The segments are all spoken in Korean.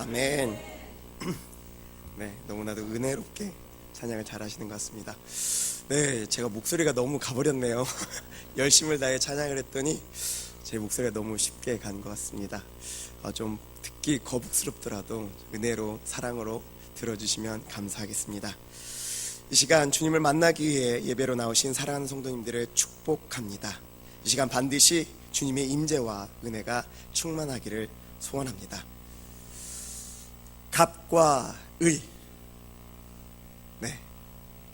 아멘. 네, 너무나도 은혜롭게 찬양을 잘하시는 것 같습니다. 네, 제가 목소리가 너무 가버렸네요. 열심을 다해 찬양을 했더니 제 목소리가 너무 쉽게 간 것 같습니다. 좀 듣기 거북스럽더라도 은혜로 사랑으로 들어주시면 감사하겠습니다. 이 시간 주님을 만나기 위해 예배로 나오신 사랑하는 성도님들을 축복합니다. 이 시간 반드시 주님의 임재와 은혜가 충만하기를 소원합니다. 갑과 을, 네,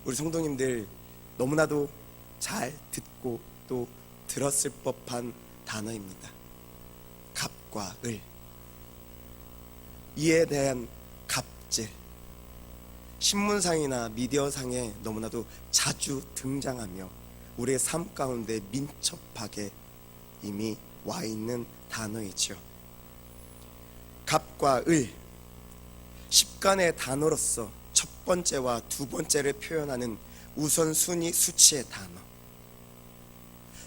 우리 성도님들 너무나도 잘 듣고 또 들었을 법한 단어입니다. 갑과 을, 이에 대한 갑질, 신문상이나 미디어상에 너무나도 자주 등장하며 우리의 삶 가운데 민첩하게 이미 와 있는 단어이죠. 갑과 을, 십간의 단어로서 첫 번째와 두 번째를 표현하는 우선순위 수치의 단어,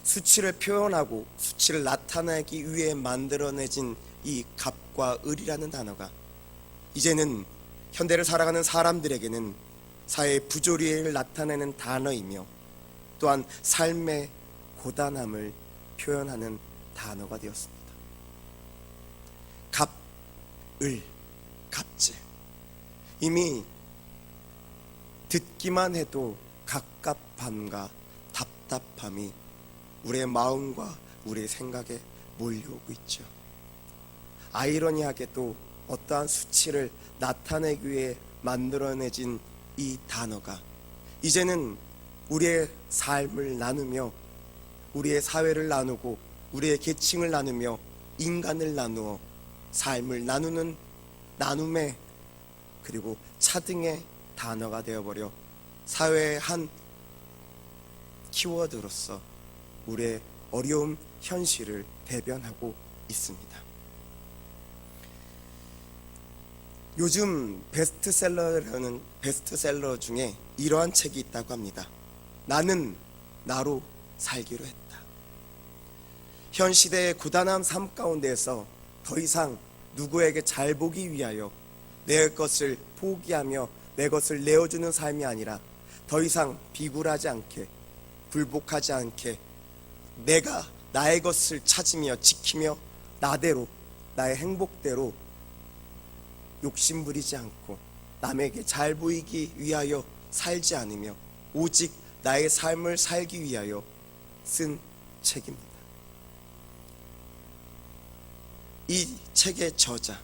수치를 표현하고 수치를 나타내기 위해 만들어내진 이 갑과 을이라는 단어가 이제는 현대를 살아가는 사람들에게는 사회의 부조리를 나타내는 단어이며 또한 삶의 고단함을 표현하는 단어가 되었습니다. 갑, 을, 갑질, 이미 듣기만 해도 갑갑함과 답답함이 우리의 마음과 우리의 생각에 몰려오고 있죠. 아이러니하게도 어떠한 수치를 나타내기 위해 만들어내진 이 단어가 이제는 우리의 삶을 나누며 우리의 사회를 나누고 우리의 계층을 나누며 인간을 나누어 삶을 나누는 나눔의 그리고 차등의 단어가 되어버려 사회의 한 키워드로서 우리의 어려움 현실을 대변하고 있습니다. 요즘 베스트셀러라는 베스트셀러 중에 이러한 책이 있다고 합니다. 나는 나로 살기로 했다. 현 시대의 고단한 삶 가운데에서 더 이상 누구에게 잘 보기 위하여 내 것을 포기하며 내 것을 내어주는 삶이 아니라 더 이상 비굴하지 않게 굴복하지 않게 내가 나의 것을 찾으며 지키며 나대로 나의 행복대로 욕심부리지 않고 남에게 잘 보이기 위하여 살지 않으며 오직 나의 삶을 살기 위하여 쓴 책입니다. 이 책의 저자,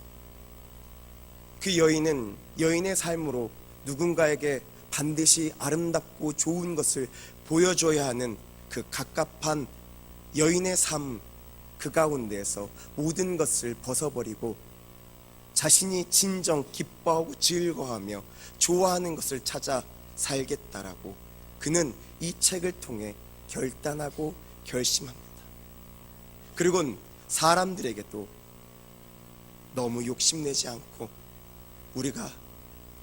그 여인은 여인의 삶으로 누군가에게 반드시 아름답고 좋은 것을 보여줘야 하는 그 갑갑한 여인의 삶, 그 가운데에서 모든 것을 벗어버리고 자신이 진정 기뻐하고 즐거워하며 좋아하는 것을 찾아 살겠다라고 그는 이 책을 통해 결단하고 결심합니다. 그리고 사람들에게도 너무 욕심내지 않고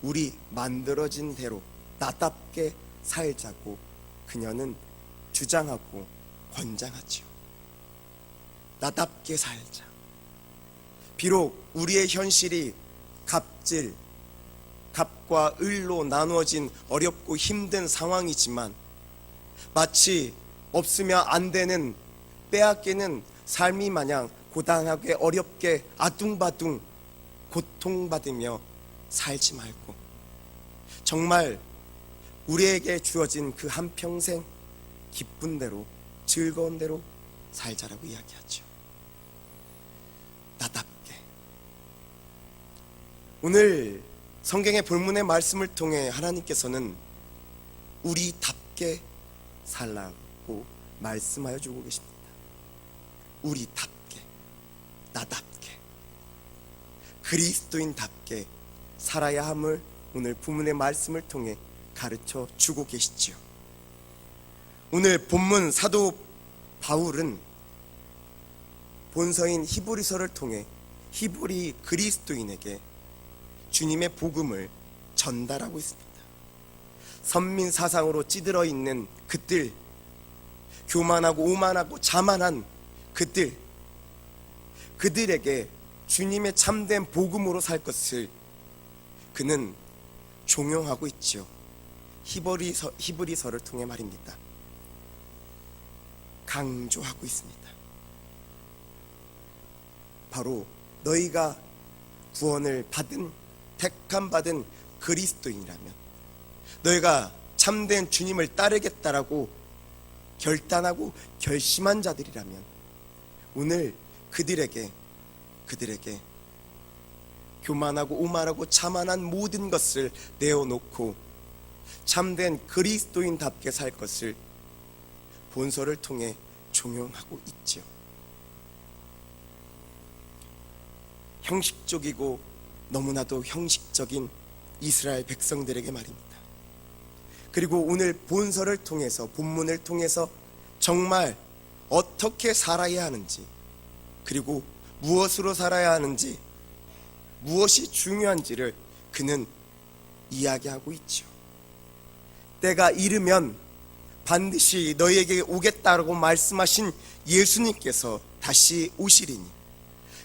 우리 만들어진 대로 나답게 살자고 그녀는 주장하고 권장하지요. 나답게 살자. 비록 우리의 현실이 갑질, 갑과 을로 나누어진 어렵고 힘든 상황이지만 마치 없으면 안 되는 빼앗기는 삶이 마냥 고단하게 어렵게 아둥바둥 고통받으며 살지 말고 정말 우리에게 주어진 그 한평생 기쁜 대로 즐거운 대로 살자라고 이야기하죠. 나답게. 오늘 성경의 본문의 말씀을 통해 하나님께서는 우리답게 살라고 말씀하여 주고 계십니다. 우리답게, 나답게, 그리스도인답게 살아야 함을 오늘 본문의 말씀을 통해 가르쳐 주고 계시지요. 오늘 본문 사도 바울은 본서인 히브리서를 통해 히브리 그리스도인에게 주님의 복음을 전달하고 있습니다. 선민 사상으로 찌들어 있는 그들, 교만하고 오만하고 자만한 그들에게 주님의 참된 복음으로 살 것을 그는 종용하고 있지요. 히브리서를 통해 말입니다. 강조하고 있습니다. 바로 너희가 구원을 받은 택함 받은 그리스도인이라면, 너희가 참된 주님을 따르겠다라고 결단하고 결심한 자들이라면 오늘 그들에게 교만하고 오만하고 자만한 모든 것을 내어놓고 참된 그리스도인답게 살 것을 본서를 통해 종용하고 있지요. 형식적이고 너무나도 형식적인 이스라엘 백성들에게 말입니다. 그리고 오늘 본서를 통해서, 본문을 통해서 정말 어떻게 살아야 하는지, 그리고 무엇으로 살아야 하는지, 무엇이 중요한지를 그는 이야기하고 있죠. 때가 이르면 반드시 너희에게 오겠다라고 말씀하신 예수님께서 다시 오시리니,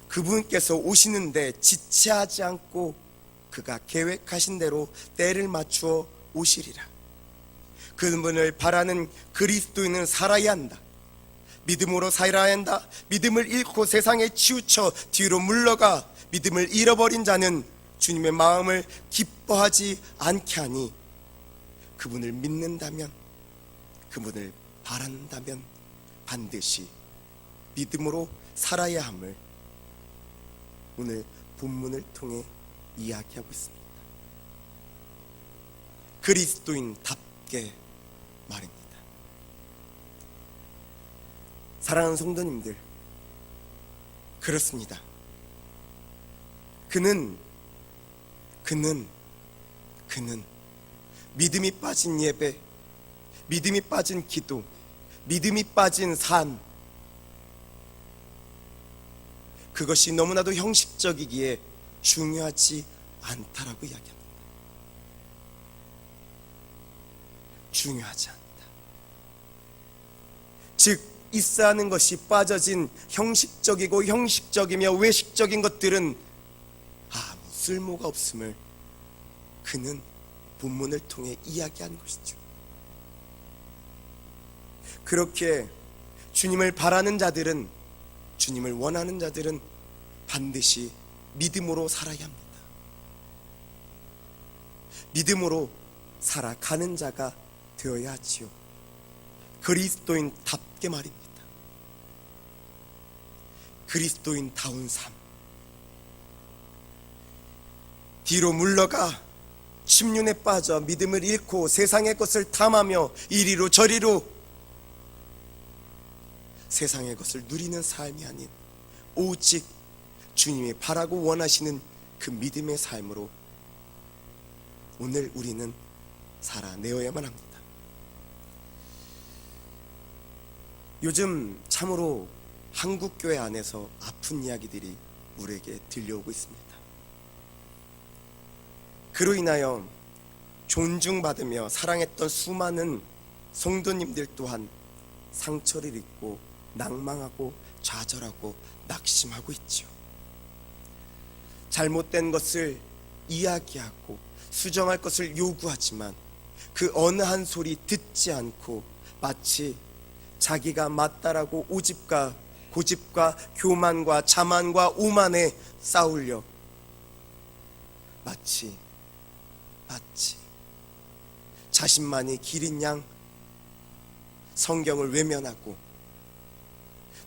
그분께서 오시는데 지체하지 않고 그가 계획하신 대로 때를 맞추어 오시리라. 그분을 바라는 그리스도인은 살아야 한다. 믿음으로 살아야 한다. 믿음을 잃고 세상에 치우쳐 뒤로 물러가 믿음을 잃어버린 자는 주님의 마음을 기뻐하지 않게 하니, 그분을 믿는다면, 그분을 바란다면 반드시 믿음으로 살아야 함을 오늘 본문을 통해 이야기하고 있습니다. 그리스도인답게 말입니다. 사랑하는 성도님들, 그렇습니다. 그는 믿음이 빠진 예배, 믿음이 빠진 기도, 믿음이 빠진 삶, 그것이 너무나도 형식적이기에 중요하지 않다라고 이야기합니다. 중요하지 않다. 즉, 있어야 하는 것이 빠져진 형식적이고 형식적이며 외식적인 것들은 아무 쓸모가 없음을 그는 본문을 통해 이야기한 것이죠. 그렇게 주님을 바라는 자들은, 주님을 원하는 자들은 반드시 믿음으로 살아야 합니다. 믿음으로 살아가는 자가 되어야 하지요. 그리스도인답게 말입니다. 그리스도인다운 삶. 뒤로 물러가 침륜에 빠져 믿음을 잃고 세상의 것을 탐하며 이리로 저리로 세상의 것을 누리는 삶이 아닌 오직 주님이 바라고 원하시는 그 믿음의 삶으로 오늘 우리는 살아내어야만 합니다. 요즘 참으로 한국교회 안에서 아픈 이야기들이 우리에게 들려오고 있습니다. 그로 인하여 존중받으며 사랑했던 수많은 성도님들 또한 상처를 입고 낭망하고 좌절하고 낙심하고 있죠. 잘못된 것을 이야기하고 수정할 것을 요구하지만 그 어느 한 소리 듣지 않고 마치 자기가 맞다라고 오집과 고집과 교만과 자만과 오만에 싸우려 마치 자신만이 길인 양 성경을 외면하고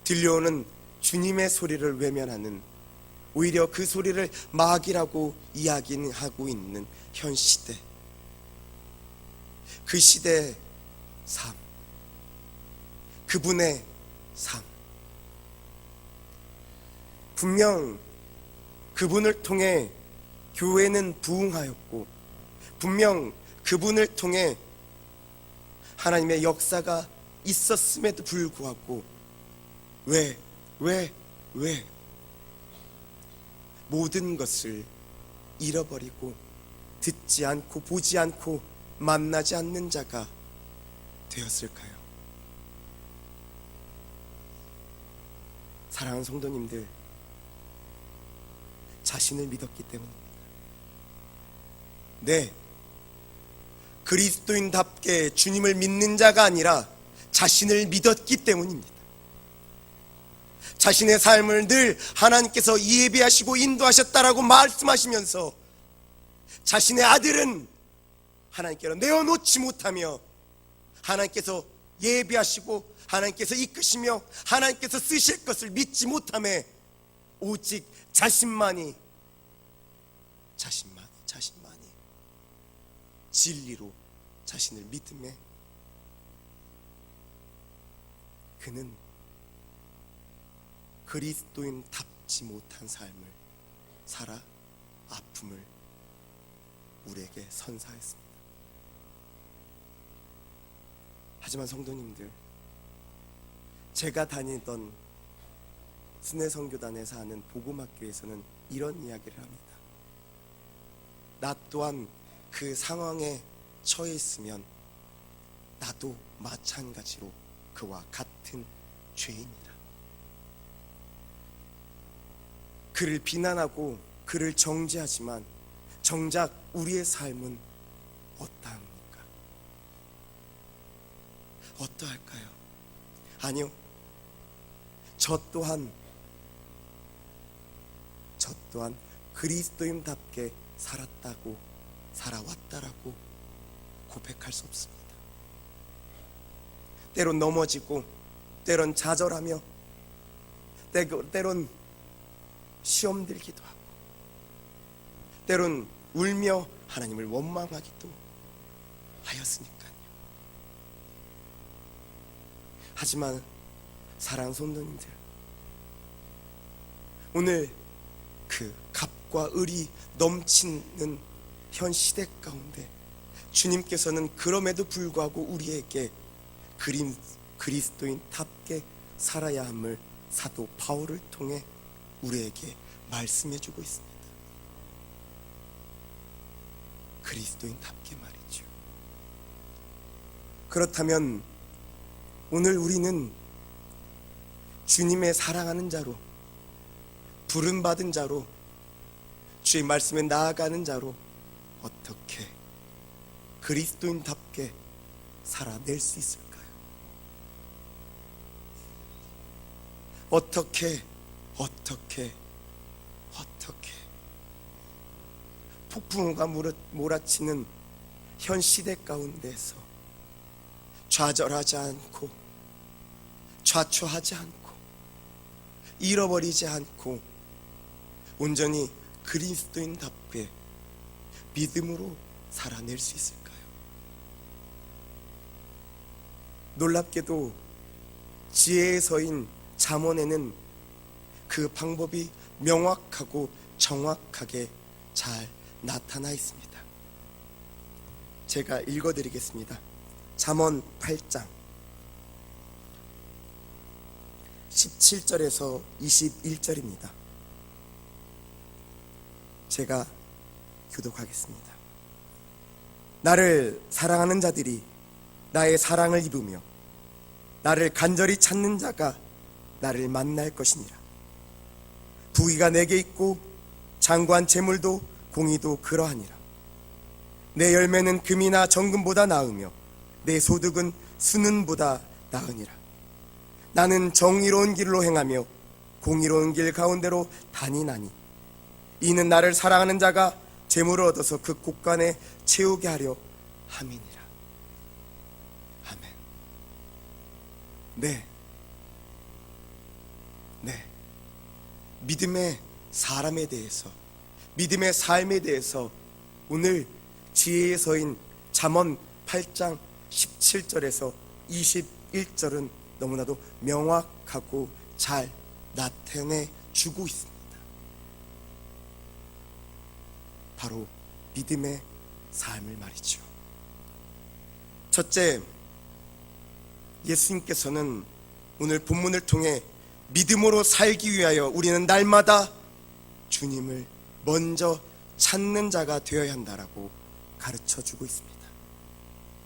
들려오는 주님의 소리를 외면하는, 오히려 그 소리를 마귀라고 이야기하고 있는 현 시대, 그 시대의 삶, 그분의 삶, 분명 그분을 통해 교회는 부흥하였고 분명 그분을 통해 하나님의 역사가 있었음에도 불구하고 왜 모든 것을 잃어버리고 듣지 않고 보지 않고 만나지 않는 자가 되었을까요? 사랑하는 성도님들, 자신을 믿었기 때문입니다. 네, 그리스도인답게 주님을 믿는 자가 아니라 자신을 믿었기 때문입니다. 자신의 삶을 늘 하나님께서 예비하시고 인도하셨다라고 말씀하시면서 자신의 아들은 하나님께로 내어놓지 못하며 하나님께서 예비하시고 하나님께서 이끄시며 하나님께서 쓰실 것을 믿지 못하며 오직 자신만이 진리로 자신을 믿음에 그는 그리스도인답지 못한 삶을 살아 아픔을 우리에게 선사했습니다. 하지만 성도님들, 제가 다니던 순회선교단에서 하는 복음학교에서는 이런 이야기를 합니다. 나 또한 그 상황에 처해 있으면 나도 마찬가지로 그와 같은 죄인이다. 그를 비난하고 그를 정죄하지만 정작 우리의 삶은 어떠합니까? 어떠할까요? 아니요, 저 또한 그리스도인답게 살아왔다라고 고백할 수 없습니다. 때론 넘어지고, 때론 좌절하며, 때론 시험 들기도 하고, 때론 울며 하나님을 원망하기도 하였으니까요. 하지만 사랑하는 성도님들, 오늘 그 갑과 을이 넘치는 현 시대 가운데 주님께서는 그럼에도 불구하고 우리에게 그리스도인답게 살아야 함을 사도 바울을 통해 우리에게 말씀해주고 있습니다. 그리스도인답게 말이죠. 그렇다면 오늘 우리는 주님의 사랑하는 자로, 부름받은 자로, 주의 말씀에 나아가는 자로 어떻게 그리스도인답게 살아낼 수 있을까요? 어떻게 폭풍우가 몰아치는 현 시대 가운데서 좌절하지 않고 좌초하지 않고 잃어버리지 않고 온전히 그리스도인답게 믿음으로 살아낼 수 있을까요? 놀랍게도 지혜의 서인 잠언에는 그 방법이 명확하고 정확하게 잘 나타나 있습니다. 제가 읽어드리겠습니다. 잠언 8장 17절에서 21절입니다. 제가 교독하겠습니다. 나를 사랑하는 자들이 나의 사랑을 입으며 나를 간절히 찾는 자가 나를 만날 것이니라. 부귀가 내게 있고 장구한 재물도 공의도 그러하니라. 내 열매는 금이나 정금보다 나으며 내 소득은 수는보다 나으니라. 나는 정의로운 길로 행하며 공의로운 길 가운데로 다니나니 이는 나를 사랑하는 자가 재물을 얻어서 그 곳간에 채우게 하려 함이니라. 아멘. 네. 믿음의 사람에 대해서, 믿음의 삶에 대해서 오늘 지혜의 서인 잠언 8장 17절에서 21절은 너무나도 명확하고 잘 나타내 주고 있습니다. 바로 믿음의 삶을 말이죠. 첫째, 예수님께서는 오늘 본문을 통해 믿음으로 살기 위하여 우리는 날마다 주님을 먼저 찾는 자가 되어야 한다라고 가르쳐 주고 있습니다.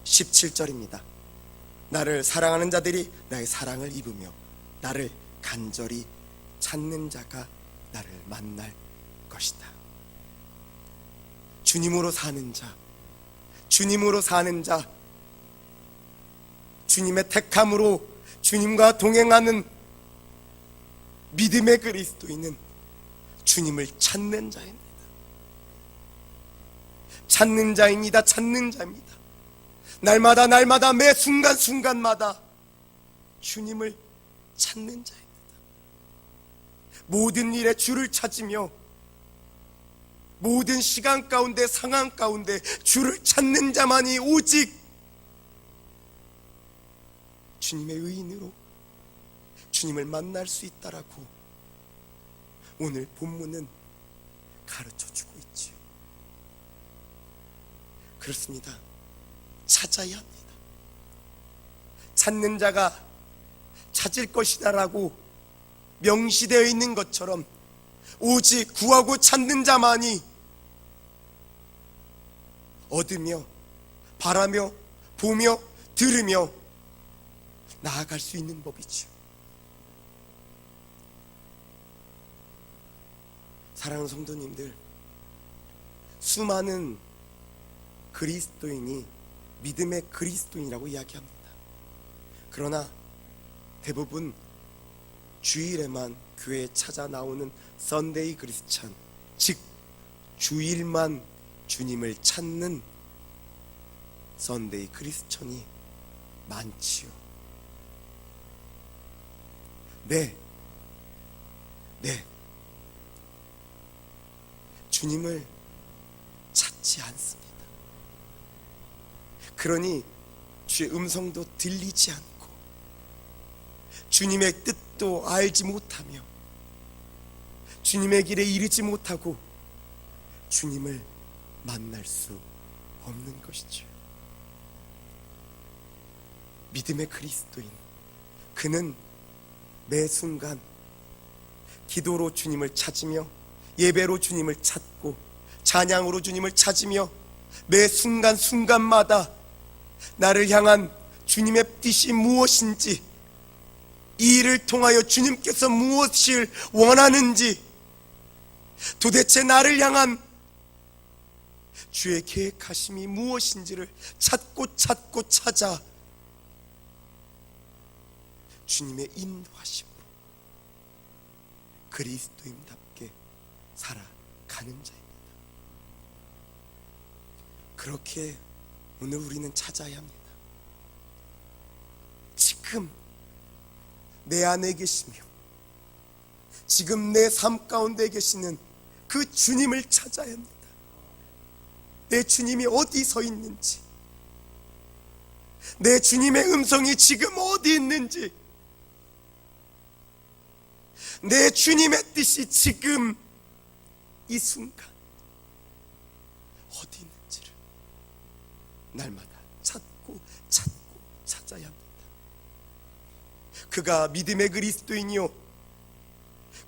17절입니다. 나를 사랑하는 자들이 나의 사랑을 입으며 나를 간절히 찾는 자가 나를 만날 것이다. 주님으로 사는 자, 주님으로 사는 자, 주님의 택함으로 주님과 동행하는 믿음의 그리스도인은 주님을 찾는 자입니다. 찾는 자입니다. 찾는 자입니다. 날마다 날마다 매 순간순간마다 주님을 찾는 자입니다. 모든 일에 주를 찾으며 모든 시간 가운데 상황 가운데 주를 찾는 자만이 오직 주님의 의인으로 주님을 만날 수 있다라고 오늘 본문은 가르쳐주고 있지요. 그렇습니다. 찾아야 합니다. 찾는 자가 찾을 것이다라고 명시되어 있는 것처럼 오직 구하고 찾는 자만이 얻으며 바라며 보며 들으며 나아갈 수 있는 법이죠. 사랑하는 성도님들, 수많은 그리스도인이 믿음의 그리스도인이라고 이야기합니다. 그러나 대부분 주일에만 교회에 찾아 나오는 썬데이 크리스찬, 즉 주일만 주님을 찾는 썬데이 크리스천이 많지요. 네, 주님을 찾지 않습니다. 그러니 주의 음성도 들리지 않고 주님의 뜻도 알지 못하며 주님의 길에 이르지 못하고 주님을 만날 수 없는 것이죠. 믿음의 그리스도인, 그는 매 순간 기도로 주님을 찾으며 예배로 주님을 찾고 찬양으로 주님을 찾으며 매 순간순간마다 나를 향한 주님의 뜻이 무엇인지, 이 일을 통하여 주님께서 무엇을 원하는지, 도대체 나를 향한 주의 계획하심이 무엇인지를 찾고 찾아 주님의 인도하심으로 그리스도인답게 살아가는 자입니다. 그렇게 오늘 우리는 찾아야 합니다. 지금 내 안에 계시며 지금 내 삶 가운데 계시는 그 주님을 찾아야 합니다. 내 주님이 어디 서 있는지, 내 주님의 음성이 지금 어디 있는지, 내 주님의 뜻이 지금 이 순간 어디 있는지를 날마다 찾아야 합니다. 그가 믿음의 그리스도이며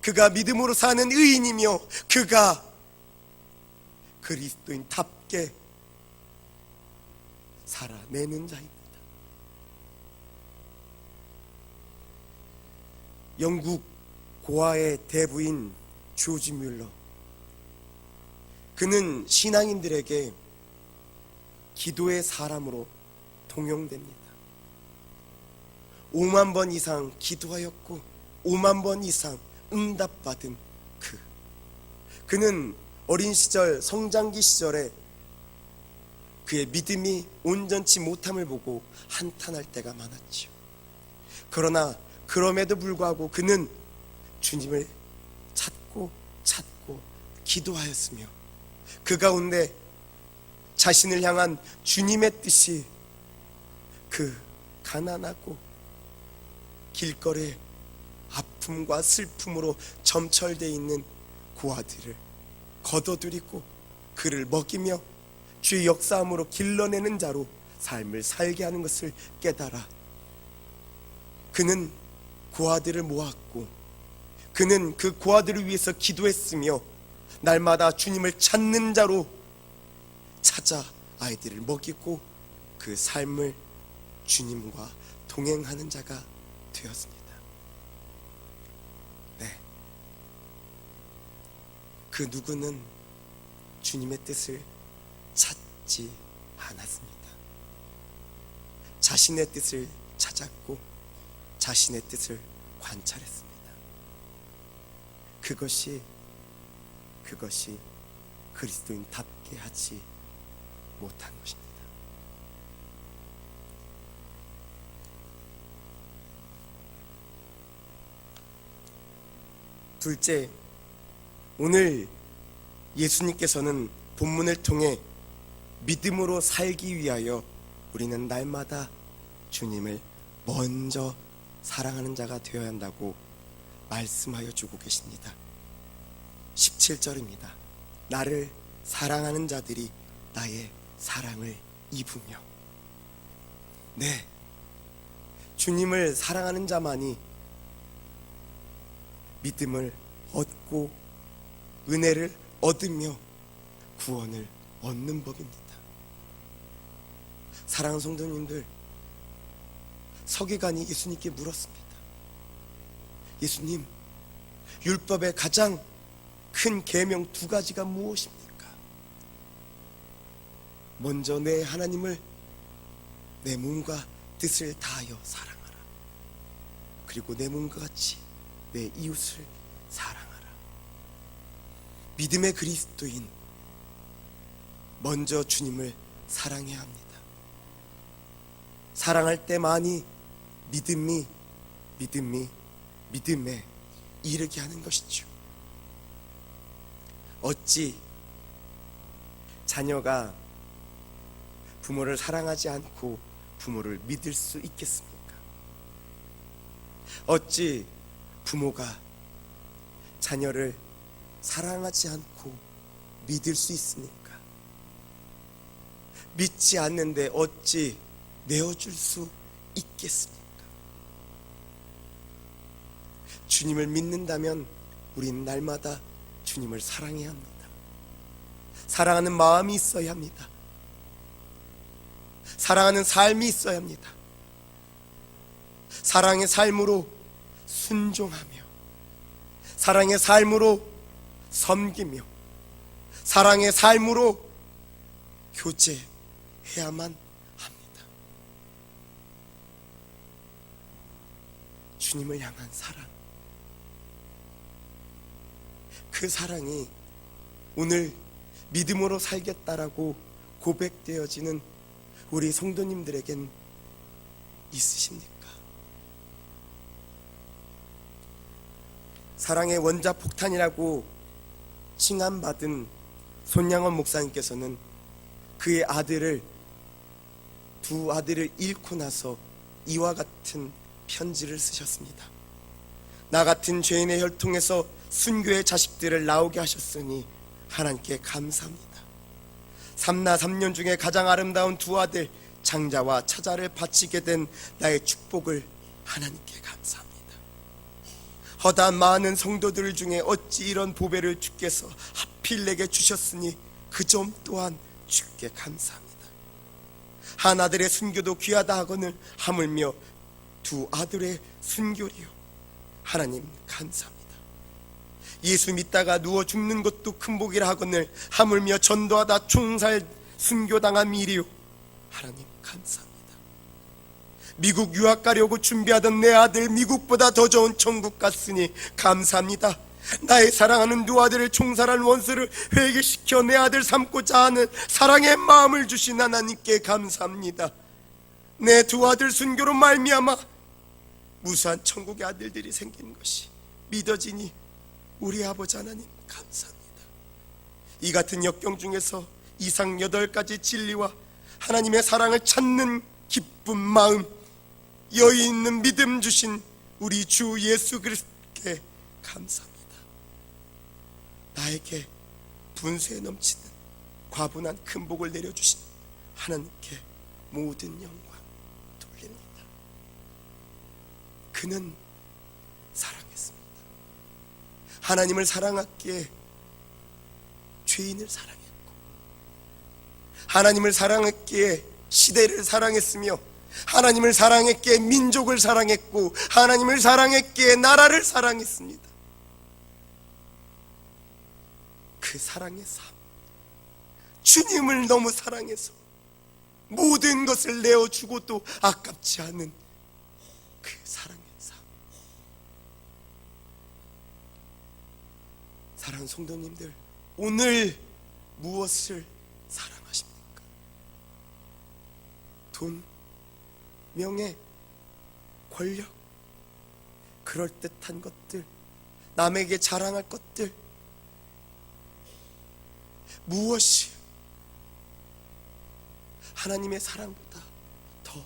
그가 믿음으로 사는 의인이며 그가 그리스도인답게 살아내는 자입니다. 영국 고아의 대부인 조지 뮬러, 그는 신앙인들에게 기도의 사람으로 통용됩니다. 5만 번 이상 기도하였고 5만 번 이상 응답받은 그는 어린 시절 성장기 시절에 그의 믿음이 온전치 못함을 보고 한탄할 때가 많았지요. 그러나 그럼에도 불구하고 그는 주님을 찾고 기도하였으며 그 가운데 자신을 향한 주님의 뜻이 그 가난하고 길거리에 아픔과 슬픔으로 점철되어 있는 고아들을 거둬들이고 그를 먹이며 주의 역사함으로 길러내는 자로 삶을 살게 하는 것을 깨달아 그는 고아들을 모았고 그는 그 고아들을 위해서 기도했으며 날마다 주님을 찾는 자로 찾아 아이들을 먹이고 그 삶을 주님과 동행하는 자가 되었습니다. 그 누구는 주님의 뜻을 찾지 않았습니다. 자신의 뜻을 찾았고 자신의 뜻을 관찰했습니다. 그것이 그리스도인답게 하지 못한 것입니다. 둘째, 오늘 예수님께서는 본문을 통해 믿음으로 살기 위하여 우리는 날마다 주님을 먼저 사랑하는 자가 되어야 한다고 말씀하여 주고 계십니다. 17절입니다. 나를 사랑하는 자들이 나의 사랑을 입으며. 네, 주님을 사랑하는 자만이 믿음을 얻고 은혜를 얻으며 구원을 얻는 법입니다. 사랑하는 성도님들, 서기관이 예수님께 물었습니다. 예수님, 율법의 가장 큰 계명 2가지가 무엇입니까? 먼저 내 하나님을 내 몸과 뜻을 다하여 사랑하라. 그리고 내 몸과 같이 내 이웃을 사랑하라. 믿음의 그리스도인, 먼저 주님을 사랑해야 합니다. 사랑할 때만이 믿음에 이르게 하는 것이죠. 어찌 자녀가 부모를 사랑하지 않고 부모를 믿을 수 있겠습니까? 어찌 부모가 자녀를 사랑하지 않고 믿을 수 있습니까? 믿지 않는데 어찌 내어줄 수 있겠습니까? 주님을 믿는다면 우린 날마다 주님을 사랑해야 합니다. 사랑하는 마음이 있어야 합니다. 사랑하는 삶이 있어야 합니다. 사랑의 삶으로 순종하며, 사랑의 삶으로 섬기며, 사랑의 삶으로 교제해야만 합니다. 주님을 향한 사랑, 그 사랑이 오늘 믿음으로 살겠다라고 고백되어지는 우리 성도님들에겐 있으십니까? 사랑의 원자폭탄이라고 칭함받은 손양원 목사님께서는 그의 두 아들을 잃고 나서 이와 같은 편지를 쓰셨습니다. 나 같은 죄인의 혈통에서 순교의 자식들을 나오게 하셨으니 하나님께 감사합니다. 삼나 삼년 중에 가장 아름다운 2 아들 장자와 차자를 바치게 된 나의 축복을 하나님께 감사합니다. 허다한 많은 성도들 중에 어찌 이런 보배를 주께서 하필 내게 주셨으니 그 점 또한 주께 감사합니다. 한 아들의 순교도 귀하다 하거늘 하물며 2 아들의 순교리요, 하나님 감사합니다. 예수 믿다가 누워 죽는 것도 큰 복이라 하거늘 하물며 전도하다 총살 순교당한 일이요, 하나님 감사합니다. 미국 유학 가려고 준비하던 내 아들 미국보다 더 좋은 천국 갔으니 감사합니다. 나의 사랑하는 2 아들을 총살한 원수를 회개시켜 내 아들 삼고자 하는 사랑의 마음을 주신 하나님께 감사합니다. 내 2 아들 순교로 말미암아 무수한 천국의 아들들이 생긴 것이 믿어지니 우리 아버지 하나님 감사합니다. 이 같은 역경 중에서 이상 8가지 진리와 하나님의 사랑을 찾는 기쁜 마음, 여유 있는 믿음 주신 우리 주 예수 그리스도께 감사합니다. 나에게 분수에 넘치는 과분한 큰 복을 내려주신 하나님께 모든 영광 돌립니다. 그는 사랑했습니다. 하나님을 사랑하기에 죄인을 사랑했고, 하나님을 사랑했기에 시대를 사랑했으며, 하나님을 사랑했기에 민족을 사랑했고, 하나님을 사랑했기에 나라를 사랑했습니다. 그 사랑의 삶, 주님을 너무 사랑해서 모든 것을 내어주고도 아깝지 않은 그 사랑의 삶. 사랑하는 성도님들, 오늘 무엇을 사랑하십니까? 돈, 명예, 권력, 그럴듯한 것들, 남에게 자랑할 것들, 무엇이 하나님의 사랑보다 더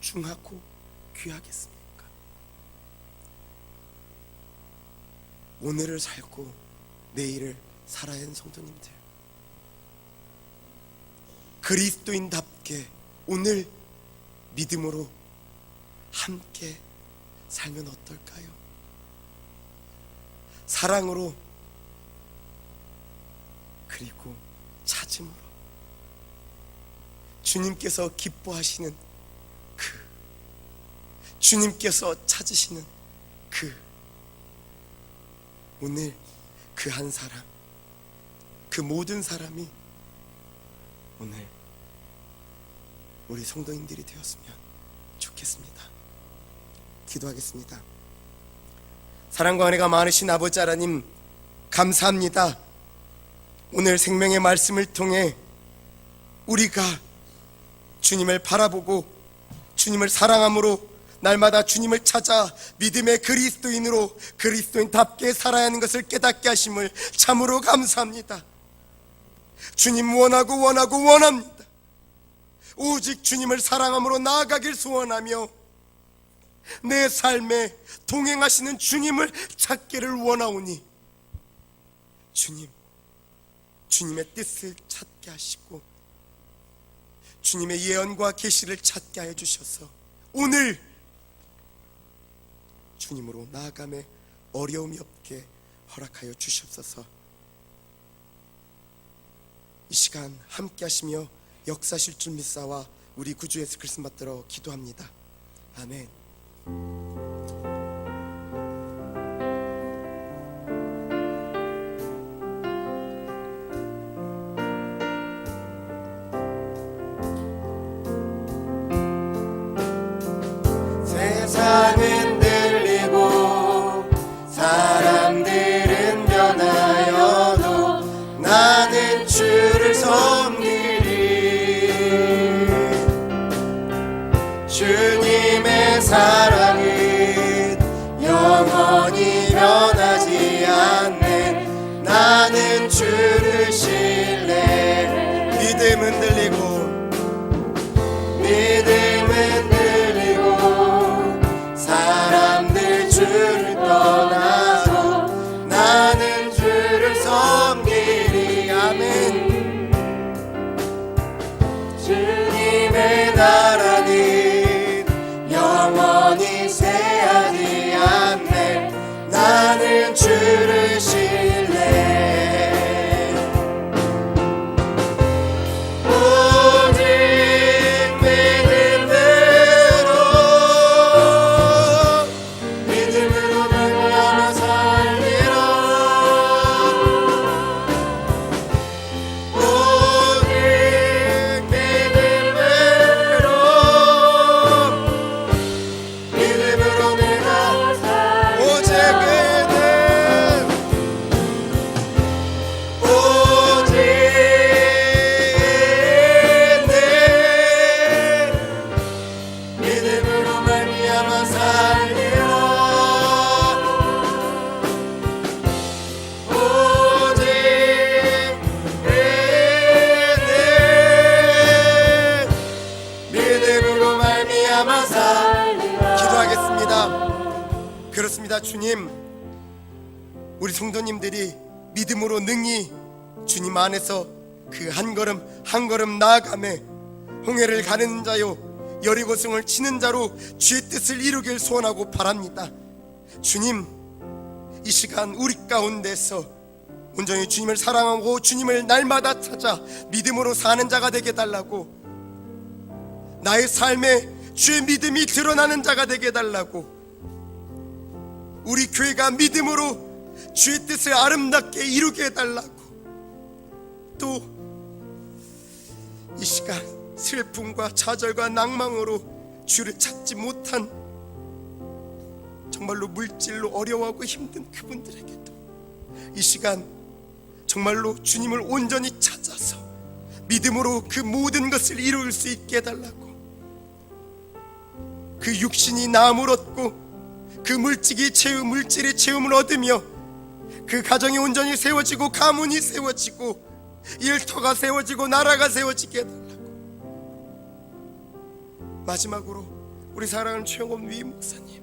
중하고 귀하겠습니까? 오늘을 살고 내일을 살아야 하는 성도님들, 그리스도인답게 오늘 믿음으로 함께 살면 어떨까요? 사랑으로, 그리고 찾음으로 주님께서 기뻐하시는 그, 주님께서 찾으시는 그, 오늘 그 한 사람, 그 모든 사람이 오늘 우리 성도님들이 되었으면 좋겠습니다. 기도하겠습니다. 사랑과 은혜가 많으신 아버지 하나님, 감사합니다. 오늘 생명의 말씀을 통해 우리가 주님을 바라보고 주님을 사랑함으로 날마다 주님을 찾아 믿음의 그리스도인으로 그리스도인답게 살아야 하는 것을 깨닫게 하심을 참으로 감사합니다. 주님 원합니다. 오직 주님을 사랑함으로 나아가길 소원하며 내 삶에 동행하시는 주님을 찾기를 원하오니 주님의 뜻을 찾게 하시고 주님의 예언과 계시를 찾게 하여 주셔서 오늘 주님으로 나아감에 어려움이 없게 허락하여 주시옵소서. 이 시간 함께 하시며 역사하실 줄 믿사와 우리 구주 예수 그리스도 받들어 기도합니다. 아멘. 세상은 들리고 사람들은 변하여도 나는 주를 섬기리. 주님의 사랑은 영원히 변하지 않네. 나는 주를 신뢰. 믿음은 들리고 사람들 주를 떠나도 나는 주를 섬기리. 아멘. 주님의 나라는 영원히 쇠하지 않네. 나는 주를 신뢰. 그렇습니다. 주님, 우리 성도님들이 믿음으로 능히 주님 안에서 그 한 걸음 한 걸음 나아가매 홍해를 가는 자요 여리고성을 치는 자로 주의 뜻을 이루길 소원하고 바랍니다. 주님, 이 시간 우리 가운데서 온전히 주님을 사랑하고 주님을 날마다 찾아 믿음으로 사는 자가 되게 달라고, 나의 삶에 주의 믿음이 드러나는 자가 되게 달라고, 우리 교회가 믿음으로 주의 뜻을 아름답게 이루게 해달라고, 또 이 시간 슬픔과 좌절과 낭망으로 주를 찾지 못한, 정말로 물질로 어려워하고 힘든 그분들에게도 이 시간 정말로 주님을 온전히 찾아서 믿음으로 그 모든 것을 이룰 수 있게 해달라고, 그 육신이 나음을 얻고 그 물질의 체험을 얻으며 그 가정이 온전히 세워지고 가문이 세워지고 일터가 세워지고 나라가 세워지게 해달라고. 마지막으로 우리 사랑하는 최영업 위 목사님,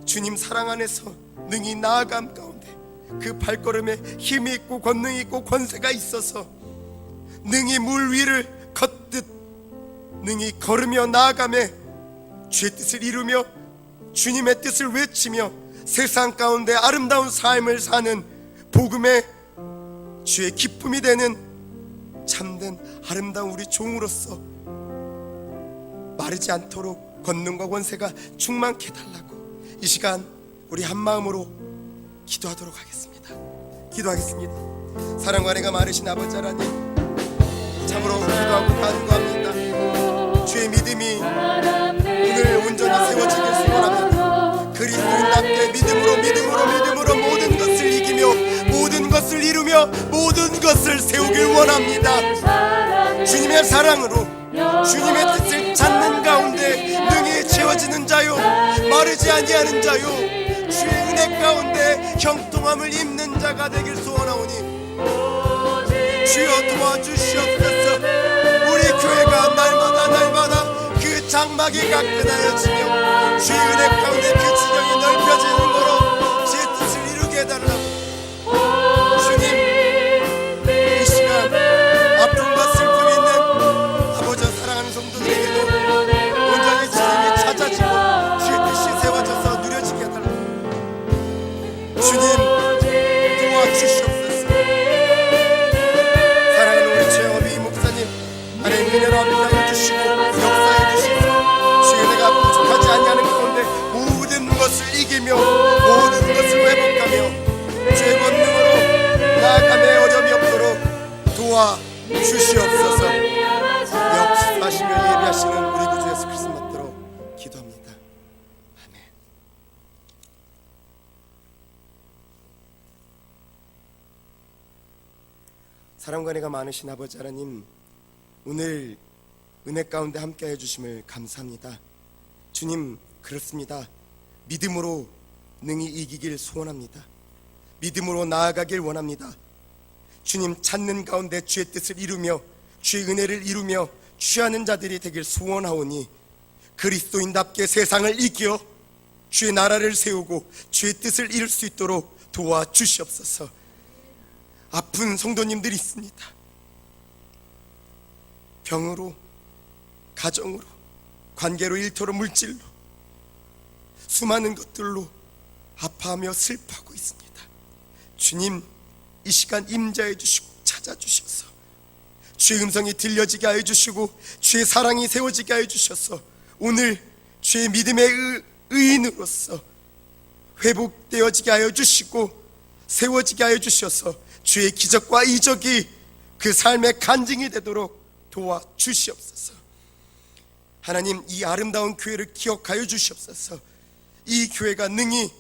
주님 사랑 안에서 능히 나아감 가운데 그 발걸음에 힘이 있고 권능이 있고 권세가 있어서 능히 물 위를 걷듯 능히 걸으며 나아가며 주의 뜻을 이루며 주님의 뜻을 외치며 세상 가운데 아름다운 삶을 사는 복음의 주의 기쁨이 되는 참된 아름다운 우리 종으로서 마르지 않도록 권능과 권세가 충만케 해달라고 이 시간 우리 한 마음으로 기도하도록 하겠습니다. 기도하겠습니다. 사랑과 은혜가 많으신 아버지 하나님, 참으로 기도하고 간구합니다. 주의 믿음이 오늘 온전히 세워지길 소원합니다. 그리스도인답게 믿음으로 모든 것을 이기며 모든 것을 이루며 모든 것을 세우길 원합니다. 주님의 사랑으로 주님의 뜻을 찾는 가운데 능히 채워지는 자요, 마르지 아니하는 자요, 주의 은혜 가운데 형통함을 입는 자가 되길 소원하오니 주여 도와주시옵소서. 우리 교회가 날마다 그 장막이 가끈하여지며 주의 은혜 가운데 그 지경이 넓혀지는 거로 주의 뜻을 이루게 해달라고. 주님, 이 시간 아픔과 슬픔이 있는 아버지 사랑하는 성도들에게도 온전히 주님이 찾아지고 주의 뜻이 세워져서 누려지게 해달라고. 주님 도와주시옵소서. 사랑하는 우리 최영업이 목사님, 하나님 은혜로 함께하여 주시고 역사해 주시고 주의 은혜가 부족하지 아니하는 가운데 모든 것을 이기며 모든 것을 회복하며 주의 권능으로 나아감에 어려움이 없도록 도와주시옵소서. 역사하시며 예비하시는 우리 구주 예수 그리스도 받들어 기도합니다. 아멘. 사랑과 은혜가 많으신 아버지 하나님, 오늘 은혜 가운데 함께해 주심을 감사합니다. 주님, 그렇습니다. 믿음으로 능히 이기길 소원합니다. 믿음으로 나아가길 원합니다. 주님 찾는 가운데 주의 뜻을 이루며 주의 은혜를 이루며 취하는 자들이 되길 소원하오니 그리스도인답게 세상을 이겨 주의 나라를 세우고 주의 뜻을 이룰 수 있도록 도와주시옵소서. 아픈 성도님들이 있습니다. 병으로, 가정으로, 관계로, 일터로, 물질로 수많은 것들로 아파하며 슬퍼하고 있습니다. 주님, 이 시간 임재해 주시고 찾아주셔서 주의 음성이 들려지게 하여 주시고 주의 사랑이 세워지게 하여 주셔서 오늘 주의 믿음의 의인으로서 회복되어지게 하여 주시고 세워지게 하여 주셔서 주의 기적과 이적이 그 삶의 간증이 되도록 도와주시옵소서. 하나님, 이 아름다운 교회를 기억하여 주시옵소서. 이 교회가 능히